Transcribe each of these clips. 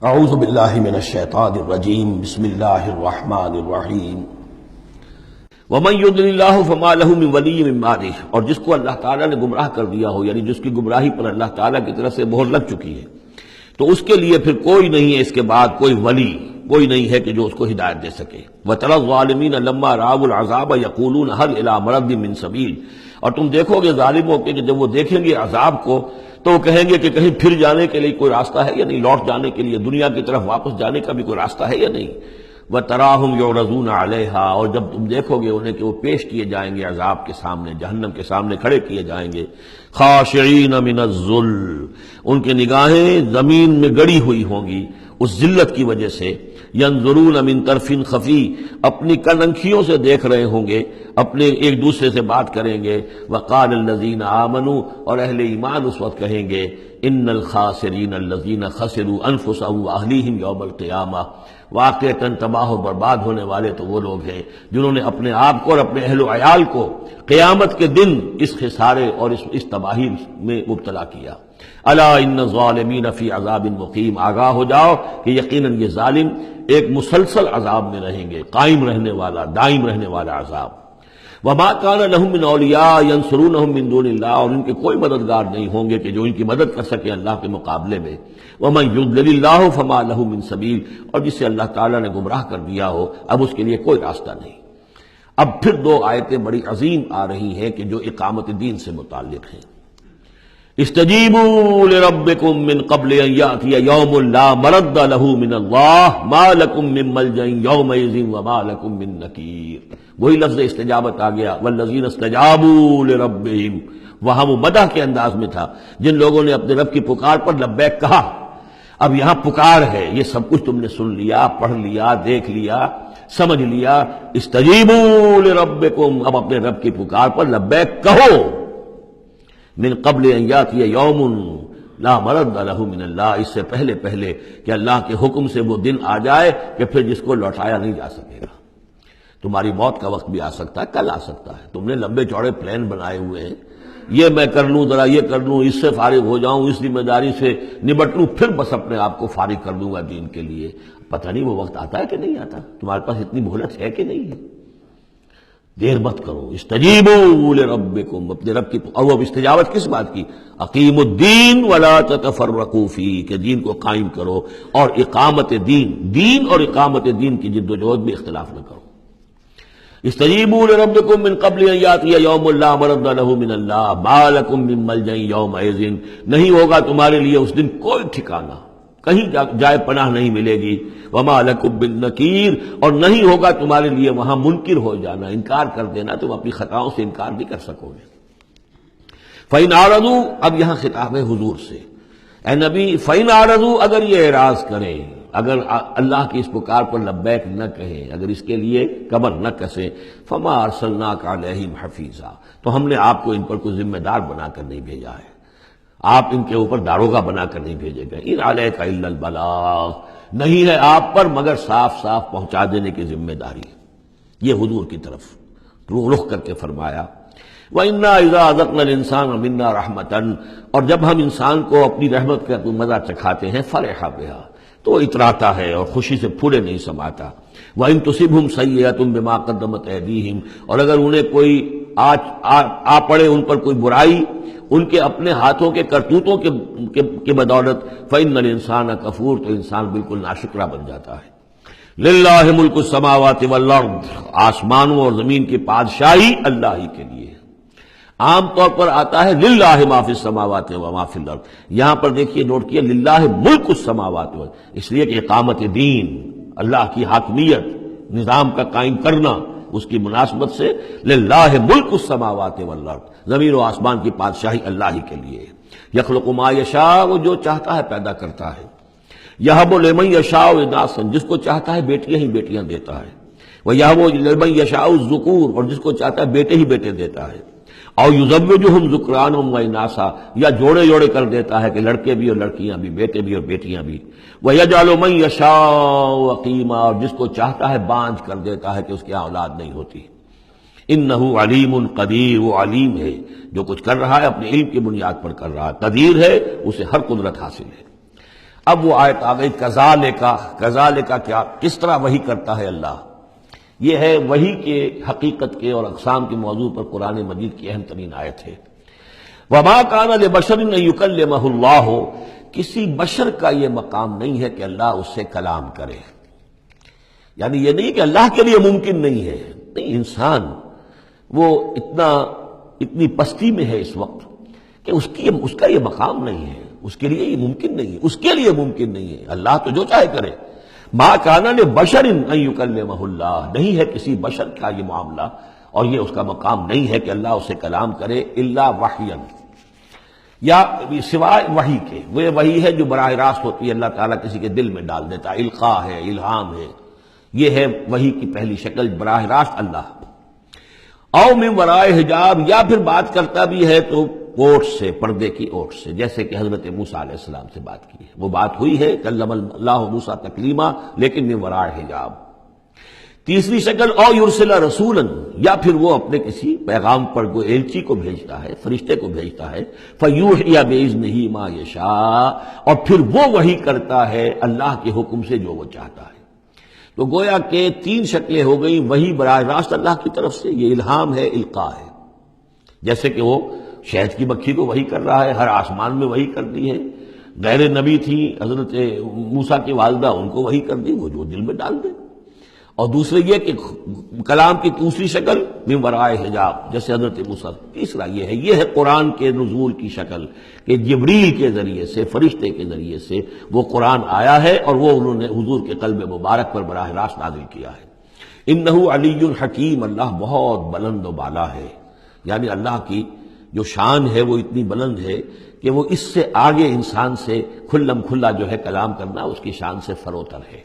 اعوذ باللہ من الشیطان الرجیم بسم اللہ الرحمن الرحیم ومن یضلل اللہ فما لہ من ولی من بعدہ، اور جس کو اللہ تعالیٰ نے گمراہ کر دیا ہو، یعنی جس کی گمراہی پر اللہ تعالیٰ کی طرف سے مہر لگ چکی ہے، تو اس کے لیے پھر کوئی نہیں ہے، اس کے بعد کوئی ولی کوئی نہیں ہے کہ جو اس کو ہدایت دے سکے۔ وَتَرَى الظَّالِمِينَ لَمَّا رَأَوُا الْعَذَابَ يَقُولُونَ هَلْ إِلَىٰ مَرَدٍ مِّن سَبِيلٍ، اور تم دیکھو گے ظالموں کے کہ جب وہ دیکھیں گے عذاب کو تو وہ کہیں گے کہ کہیں پھر جانے کے لیے کوئی راستہ ہے یا نہیں، لوٹ جانے کے لیے دنیا کی طرف واپس جانے کا بھی کوئی راستہ ہے یا نہیں۔ وَتَرَاهُمْ يُعْرَضُونَ عَلَيْهَا، اور جب تم دیکھو گے انہیں کہ وہ پیش کیے جائیں گے عذاب کے سامنے، جہنم کے سامنے کھڑے کیے جائیں گے، خاشعین من الذل، ان کے نگاہیں زمین میں گڑی ہوئی ہوں گی اس ذلت کی وجہ سے، ینظرون من طرف خفی، اپنی کننکھیوں سے دیکھ رہے ہوں گے، اپنے ایک دوسرے سے بات کریں گے۔ وقال الذین آمنوا، اور اہل ایمان اس وقت کہیں گے، ان الخاسرین الذین خسروا انفسهم واہلیہم یوم القیامہ، واقعتاً تباہ و برباد ہونے والے تو وہ لوگ ہیں جنہوں نے اپنے آپ کو اور اپنے اہل و عیال کو قیامت کے دن اس خسارے اور اس تباہی میں مبتلا کیا۔ الا ان الظالمین فی عذاب مقیم، آگاہ ہو جاؤ کہ یقیناً یہ ظالم ایک مسلسل عذاب میں رہیں گے، قائم رہنے والا، دائم رہنے والا عذاب۔ وما كان لهم من اولیاء ینصرونهم من دون اللہ، اور ان کے کوئی مددگار نہیں ہوں گے کہ جو ان کی مدد کر سکے اللہ کے مقابلے میں۔ ومن یضلل اللہ فما له من سبیل، اور جسے اللہ تعالیٰ نے گمراہ کر دیا ہو اب اس کے لیے کوئی راستہ نہیں۔ اب پھر دو آیتیں بڑی عظیم آ رہی ہیں کہ جو اقامت دین سے متعلق ہیں۔ استجیبوا لربکم من قبل ان یأتی یوم لا مرد له من اللہ ما لکم من ملجأ یومئذ وما لکم من نکیر، وہی لفظ استجابت آ گیا، والذین استجابوا لربہم، وہاں وہ مدح کے انداز میں تھا جن لوگوں نے اپنے رب کی پکار پر لبیک کہا۔ اب یہاں پکار ہے، یہ سب کچھ تم نے سن لیا، پڑھ لیا، دیکھ لیا، سمجھ لیا۔ استجیبوا لربکم، اب اپنے رب کی پکار پر لبیک کہو۔ من قبل ان یاتی یوم لا مرد له من اللہ، اس سے پہلے کہ اللہ کے حکم سے وہ دن آ جائے کہ پھر جس کو لوٹایا نہیں جا سکے گا۔ تمہاری موت کا وقت بھی آ سکتا ہے، کل آ سکتا ہے، تم نے لمبے چوڑے پلان بنائے ہوئے ہیں، یہ میں کر لوں، ذرا یہ کر لوں، اس سے فارغ ہو جاؤں، اس ذمہ داری سے نمٹ لوں، پھر بس اپنے آپ کو فارغ کر دوں گا دین کے لیے۔ پتہ نہیں وہ وقت آتا ہے کہ نہیں آتا، تمہارے پاس اتنی مہلت ہے کہ نہیں ہے، دیر مت کرو۔ استجیبوا لربکم، اپنے رب کی، اور وہ استجابت کس بات کی؟ اقیموا الدین ولا تتفرقوا فیہ، کہ دین کو قائم کرو اور اقامت دین اور اقامت دین کی جد و جہد میں اختلاف نہ کرو۔ استجیبوا لربکم من قبل ان یاتی یوم لا مرد له من اللہ ما لکم من ملجأ یومئذ، نہیں ہوگا تمہارے لیے اس دن کوئی ٹھکانہ، کہیں جائے پناہ نہیں ملے گی۔ وما لکم من نکیر، اور نہیں ہوگا تمہارے لیے وہاں منکر ہو جانا، انکار کر دینا، تم اپنی خطاؤں سے انکار نہیں کر سکو گے۔ فإن أعرضوا، اب یہاں خطاب ہے حضور سے، اے نبی، فإن أعرضوا، اگر یہ اعراض کریں، اگر اللہ کی اس پکار پر لبیک نہ کہیں، اگر اس کے لیے کمر نہ کسیں، فما ارسلناک علیہم حفیظا، تو ہم نے آپ کو ان پر کوئی ذمہ دار بنا کر نہیں بھیجا ہے، آپ ان کے اوپر داروغہ بنا کر نہیں بھیجے گئے۔ ان علیک الا البلاغ، نہیں ہے آپ پر مگر صاف پہنچا دینے کی ذمہ داری۔ یہ حضور کی طرف رخ کر کے فرمایا۔ وَإِنَّا إِذَا أَذَقْنَا الْإِنسَانَ مِنَّا رَحْمَةً، اور جب ہم انسان کو اپنی رحمت کا مزہ چکھاتے ہیں، فَرِحَ بِهَا، تو وہ اتراتا ہے اور خوشی سے پھولے نہیں سماتا۔ وَإِن تُصِبْهُمْ سَيِّئَةٌ بِمَا قَدَّمَتْ أَيْدِيهِمْ، اور اگر انہیں کوئی آ پڑے ان پر کوئی برائی ان کے اپنے ہاتھوں کے کرتوتوں کے بدولت، فَإِنَّ الْإِنسَانَ كَفُورٌ، تو انسان بالکل ناشکرا بن جاتا ہے۔ لِلَّهِ مُلْكُ السَّمَاوَاتِ وَالْأَرْضِ، آسمانوں اور زمین کی بادشاہی اللہ ہی کے لیے۔ عام طور پر آتا ہے للہ ما فی السماوات و ما فی الارض، یہاں پر دیکھیے نوٹ کیا للہ ملک السماوات، اس لیے کہ اقامت دین، اللہ کی حاکمیت، نظام کا قائم کرنا، اس کی مناسبت سے للہ ملک السماوات والارض، زمین و آسمان کی بادشاہی اللہ ہی کے لیے۔ یخلق ما یشاء، وہ جو چاہتا ہے پیدا کرتا ہے۔ یہب لمن یشاء اناثا، جس کو چاہتا ہے بیٹیاں ہی بیٹیاں دیتا ہے۔ ویہب لمن یشاء الذکور، اور جس کو چاہتا ہے بیٹے ہی بیٹے دیتا ہے۔ اور یزوجہم ذکرانا و اناثا، یا جوڑے جوڑے کر دیتا ہے کہ لڑکے بھی اور لڑکیاں بھی، بیٹے بھی اور بیٹیاں بھی۔ ویجعل من یشاء عقیما، اور جس کو چاہتا ہے بانجھ کر دیتا ہے کہ اس کی اولاد نہیں ہوتی۔ انہ علیم قدیر، وہ علیم ہے، جو کچھ کر رہا ہے اپنے علم کی بنیاد پر کر رہا ہے، قدیر ہے، اسے ہر قدرت حاصل ہے۔ اب وہ آیت آ گئی کذالک کیا، کس طرح وحی کرتا ہے اللہ. یہ ہے وحی کے حقیقت کے اور اقسام کے موضوع پر قرآن مجید کی اہم ترین آیت ہے. وما کان لبشر ان یکلمہ اللہ، کسی بشر کا یہ مقام نہیں ہے کہ اللہ اس سے کلام کرے. یعنی یہ نہیں کہ اللہ کے لیے ممکن نہیں ہے، نہیں، انسان وہ اتنی پستی میں ہے اس وقت کہ اس کا یہ مقام نہیں ہے، اس کے لیے یہ ممکن نہیں ہے، اس کے لیے ممکن نہیں ہے. اللہ تو جو چاہے کرے. ما کان لبشر ان یکلمہ اللہ، نہیں ہے کسی بشر کا یہ معاملہ اور یہ اس کا مقام نہیں ہے کہ اللہ اسے کلام کرے الا وحیا، یا سوائے وحی کے. وہ وحی ہے جو براہ راست ہوتی ہے، اللہ تعالیٰ کسی کے دل میں ڈال دیتا ہے، القاء ہے، الہام ہے. یہ ہے وحی کی پہلی شکل، براہ راست اللہ. او من ورائے حجاب، یا پھر بات کرتا بھی ہے تو اوٹ سے، پردے کی اوٹ سے، جیسے کہ حضرت موسیٰ علیہ السلام سے بات کی ہے. وہ بات ہوئی ہے کلم اللہ موسیٰ تکلیما، لیکن من ورائے حجاب. تیسری شکل او یرسل رسولا، یا پھر وہ اپنے کسی پیغام پر کوئی ایلچی کو بھیجتا ہے، فرشتے کو بھیجتا ہے. فیوحی باذنہ ما یشاء، اور پھر وہ وحی کرتا ہے اللہ کے حکم سے جو وہ چاہتا ہے. تو گویا کہ تین شکلیں ہو گئیں. وحی براہ راست اللہ کی طرف سے، یہ الہام ہے، القاء ہے. جیسے کہ وہ شہد کی مکھی کو وحی کر رہا ہے، ہر آسمان میں وحی کر دی ہے. غیر نبی تھی حضرت موسیٰ کی والدہ، ان کو وحی کر دی، وہ جو دل میں ڈال دے. اور دوسرے یہ کہ کلام کی دوسری شکل من ورائے حجاب، جیسے حضرت موسیٰ. تیسرا یہ ہے قرآن کے نزول کی شکل، کہ جبریل کے ذریعے سے، فرشتے کے ذریعے سے وہ قرآن آیا ہے اور وہ انہوں نے حضور کے قلب مبارک پر براہ راست نازل کیا ہے. انہ علی حکیم، اللہ بہت بلند و بالا ہے. یعنی اللہ کی جو شان ہے وہ اتنی بلند ہے کہ وہ اس سے آگے انسان سے کھلم کھلا جو ہے کلام کرنا اس کی شان سے فروتر ہے.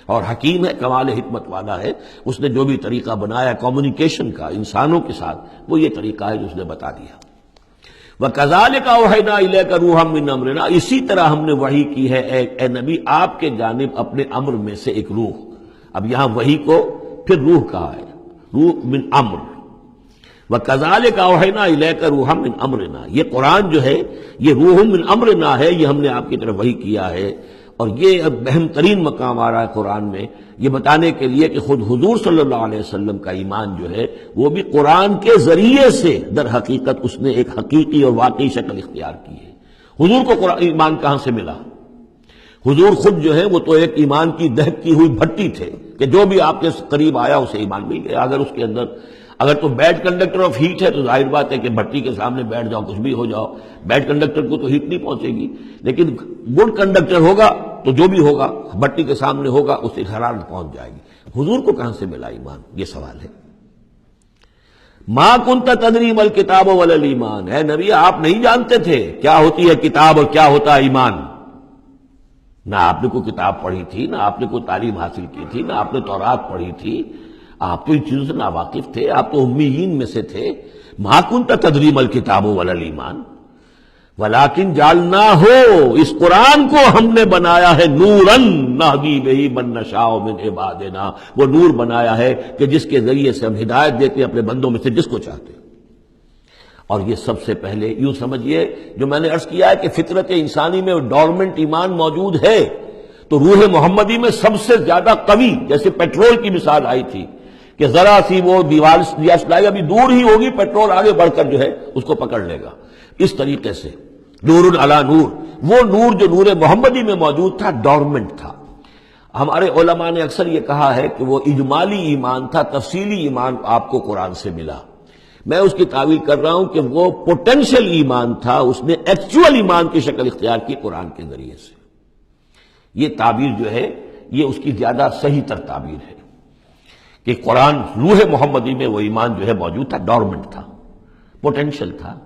اور حکیم ہے، کمال حکمت والا ہے. اس نے جو بھی طریقہ بنایا کمیونیکیشن کا انسانوں کے ساتھ، وہ یہ طریقہ ہے جو اس نے بتا دیا. وَكَذَلِكَ أَوْحَيْنَا إِلَيْكَ رُوحًا مِّنْ أَمْرِنَا، اسی طرح ہم نے وحی کی ہے اے نبی آپ کے جانب اپنے امر میں سے ایک روح. اب یہاں وحی کو پھر روح کہا ہے، روح من امر. وَكَذَلِكَ أَوْحَيْنَا إِلَيْكَ رُوحًا مِّنْ أَمْرِنَا، یہ قرآن جو ہے یہ روح من امرنا ہے، یہ ہم نے آپ کی طرف وحی کیا ہے. اور یہ اب اہم ترین مقام آ رہا ہے قرآن میں، یہ بتانے کے لیے کہ خود حضور صلی اللہ علیہ وسلم کا ایمان جو ہے وہ بھی قرآن کے ذریعے سے در حقیقت اس نے ایک حقیقی اور واقعی شکل اختیار کی ہے. حضور کو ایمان کہاں سے ملا؟ حضور خود جو ہے وہ تو ایک ایمان کی دہکتی ہوئی بھٹی تھے کہ جو بھی آپ کے قریب آیا اسے ایمان مل گیا. اگر تو بیڈ کنڈکٹر آف ہیٹ ہے تو ظاہر بات ہے کہ بھٹی کے سامنے بیٹھ جاؤ، کچھ بھی ہو جاؤ، بیڈ کنڈکٹر کو تو ہیٹ نہیں پہنچے گی. لیکن گڈ کنڈکٹر ہوگا تو جو بھی ہوگا بھٹی کے سامنے ہوگا اسے حرارت پہنچ جائے گی. حضور کو کہاں سے ملا ایمان؟ یہ سوال ہے. ما کنت تدری ما الکتاب ولا الایمان، اے نبی آپ نہیں جانتے تھے کیا ہوتی ہے کتاب اور کیا ہوتا ہے ایمان. نہ آپ نے کوئی کتاب پڑھی تھی، نہ آپ نے کوئی تعلیم حاصل کی تھی، نہ آپ نے تورات پڑھی تھی. آپ تو ان چیزوں سے ناواقف تھے، آپ تو امیین میں سے تھے. ما کنت تدری ما الکتاب ولا الایمان ولیکن جعلناہ، اس قرآن کو ہم نے بنایا ہے نوراً نہدی بہ من نشاء من عبادنا، وہ نور بنایا ہے کہ جس کے ذریعے سے ہم ہدایت دیتے ہیں اپنے بندوں میں سے جس کو چاہتے ہیں. اور یہ سب سے پہلے یوں سمجھیے جو میں نے عرض کیا ہے کہ فطرت انسانی میں ڈورمنٹ ایمان موجود ہے، تو روح محمدی میں سب سے زیادہ قوی، جیسے پیٹرول کی مثال آئی تھی کہ ذرا سی وہ دیوار یا سلائی ابھی دور ہی ہوگی، پیٹرول آگے بڑھ کر جو ہے اس کو پکڑ لے گا. اس طریقے سے نور علی نور، وہ نور جو نور محمدی میں موجود تھا ڈورمنٹ تھا. ہمارے علماء نے اکثر یہ کہا ہے کہ وہ اجمالی ایمان تھا، تفصیلی ایمان آپ کو قرآن سے ملا. میں اس کی تعویل کر رہا ہوں کہ وہ پوٹینشل ایمان تھا، اس نے ایکچوئل ایمان کی شکل اختیار کی قرآن کے ذریعے سے. یہ تعبیر جو ہے یہ اس کی زیادہ صحیح تر تعبیر ہے کہ قرآن روح محمدی میں وہ ایمان جو ہے موجود تھا، ڈورمنٹ تھا، پوٹینشل تھا،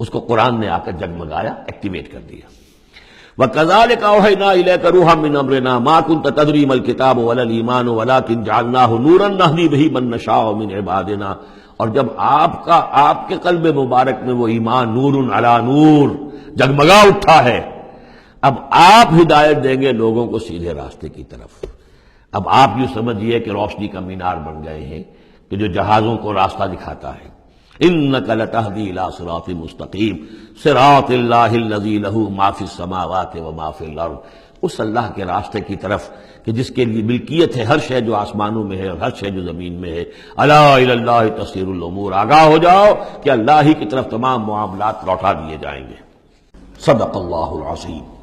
اس کو قرآن نے آ کر جگمگایا، ایکٹیویٹ کر دیا. وَكَذَلِكَ أَوْحَيْنَا إِلَيْكَ رُوحًا مِّنْ أَمْرِنَا مَا كُنْتَ تَدْرِي مَا الْكِتَابُ وَلَا الْإِيمَانُ وَلَٰكِن جَعَلْنَاهُ نُورًا نَّهْدِي بِهِ مَن نَّشَاءُ مِنْ عِبَادِنَا. اور جب آپ کے قلب مبارک میں وہ ایمان نور علی نور جگمگا اٹھا ہے، اب آپ ہدایت دیں گے لوگوں کو سیدھے راستے کی طرف. اب آپ یوں سمجھیے کہ روشنی کا مینار بن گئے ہیں کہ جو جہازوں کو راستہ دکھاتا ہے. انک لتہدی الی صراط مستقیم صراط اللہ الذی لہ ما فی السماوات و ما فی الارض، اس اللہ کے راستے کی طرف کہ جس کے لیے ملکیت ہے ہر شے جو آسمانوں میں ہے اور ہر شے جو زمین میں ہے۔ الا الی اللہ تصیر الامور، آگاہ ہو جاؤ کہ اللہ ہی کی طرف تمام معاملات لوٹا دیے جائیں گے۔ صدق اللہ العظیم۔